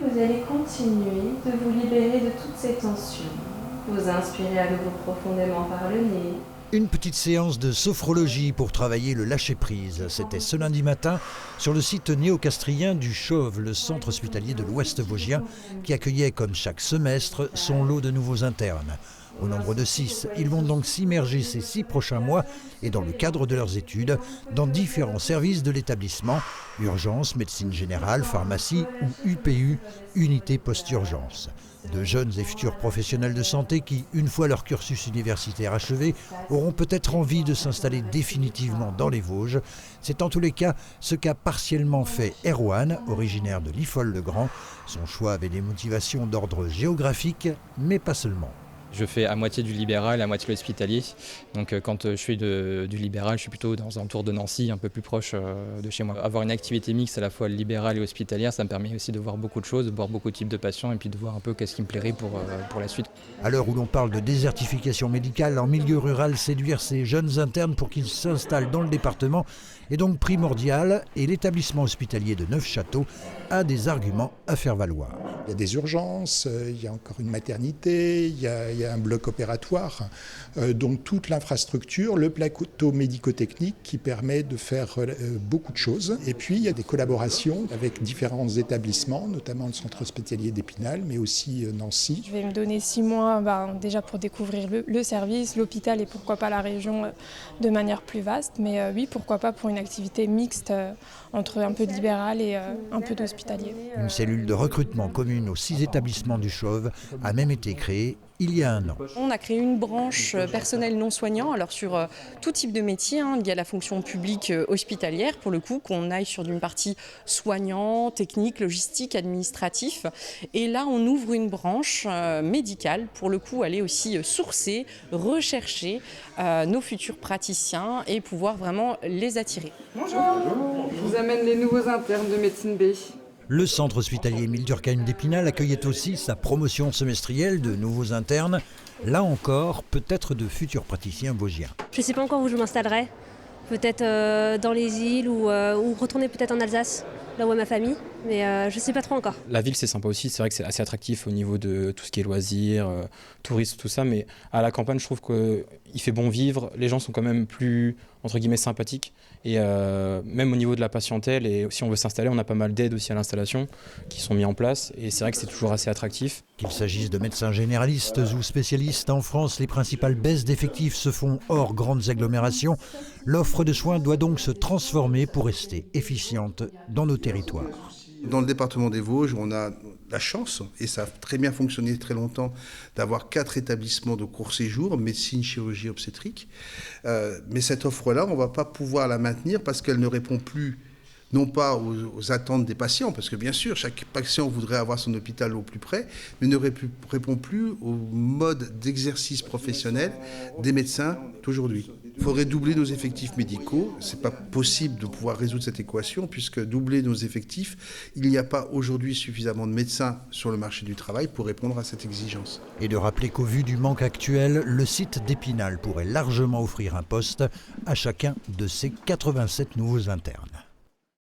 vous allez continuer de vous libérer de toutes ces tensions. Vous inspirez à nouveau profondément par le nez. Une petite séance de sophrologie pour travailler le lâcher-prise. C'était ce lundi matin sur le site néocastrien du Chauve, le centre hospitalier de l'Ouest vosgien, qui accueillait comme chaque semestre son lot de nouveaux internes. Au nombre de 6, ils vont donc s'immerger ces 6 prochains mois et dans le cadre de leurs études, dans différents services de l'établissement, urgence, médecine générale, pharmacie ou UPU, unité post-urgence. De jeunes et futurs professionnels de santé qui, une fois leur cursus universitaire achevé, auront peut-être envie de s'installer définitivement dans les Vosges. C'est en tous les cas ce qu'a partiellement fait Erwan, originaire de Liffol-le-Grand. Son choix avait des motivations d'ordre géographique, mais pas seulement. Je fais à moitié du libéral, à moitié l'hospitalier. Donc quand je fais du libéral, je suis plutôt dans un tour de Nancy, un peu plus proche de chez moi. Avoir une activité mixte à la fois libérale et hospitalière, ça me permet aussi de voir beaucoup de choses, de voir beaucoup de types de patients et puis de voir un peu qu'est-ce qui me plairait pour la suite. À l'heure où l'on parle de désertification médicale en milieu rural, séduire ces jeunes internes pour qu'ils s'installent dans le département est donc primordial et l'établissement hospitalier de Neufchâteau a des arguments à faire valoir. Il y a des urgences, il y a encore une maternité, il y a un bloc opératoire, donc toute l'infrastructure, le plateau médico-technique qui permet de faire beaucoup de choses. Et puis il y a des collaborations avec différents établissements, notamment le centre hospitalier d'Épinal, mais aussi Nancy. Je vais me donner 6 mois déjà pour découvrir le service, l'hôpital et pourquoi pas la région de manière plus vaste. Mais oui, pourquoi pas pour une activité mixte entre un peu de libéral et un peu d'hospitalier. Une cellule de recrutement commune aux 6 établissements du Chauve a même été créée il y a 1 an. On a créé une branche personnel non soignant, alors sur tout type de métier. Il y a la fonction publique hospitalière, pour le coup, qu'on aille sur d'une partie soignant, technique, logistique, administratif. Et là, on ouvre une branche médicale, pour le coup, aller aussi sourcer, rechercher nos futurs praticiens et pouvoir vraiment les attirer. Bonjour, je vous amène les nouveaux internes de médecine B. Le centre hospitalier Émile Durkheim d'Épinal accueillait aussi sa promotion semestrielle de nouveaux internes. Là encore, peut-être de futurs praticiens vosgiens. Je ne sais pas encore où je m'installerai. Peut-être dans les îles ou retourner peut-être en Alsace, là où est ma famille. Mais je ne sais pas trop encore. La ville, c'est sympa aussi. C'est vrai que c'est assez attractif au niveau de tout ce qui est loisirs, tourisme, tout ça. Mais à la campagne, je trouve qu'il fait bon vivre. Les gens sont quand même plus, entre guillemets, sympathiques. Et même au niveau de la patientèle, et si on veut s'installer, on a pas mal d'aides aussi à l'installation qui sont mis en place. Et c'est vrai que c'est toujours assez attractif. Qu'il s'agisse de médecins généralistes ou spécialistes, en France, les principales baisses d'effectifs se font hors grandes agglomérations. L'offre de soins doit donc se transformer pour rester efficiente dans nos territoires. Dans le département des Vosges, on a la chance, et ça a très bien fonctionné très longtemps, d'avoir 4 établissements de court séjour, médecine, chirurgie, obstétrique. Mais cette offre-là, on ne va pas pouvoir la maintenir parce qu'elle ne répond plus, non pas aux attentes des patients, parce que bien sûr, chaque patient voudrait avoir son hôpital au plus près, mais ne répond plus au mode d'exercice professionnel des médecins d'aujourd'hui. Il faudrait doubler nos effectifs médicaux. Ce n'est pas possible de pouvoir résoudre cette équation puisque doubler nos effectifs, il n'y a pas aujourd'hui suffisamment de médecins sur le marché du travail pour répondre à cette exigence. Et de rappeler qu'au vu du manque actuel, le site d'Épinal pourrait largement offrir un poste à chacun de ces 87 nouveaux internes.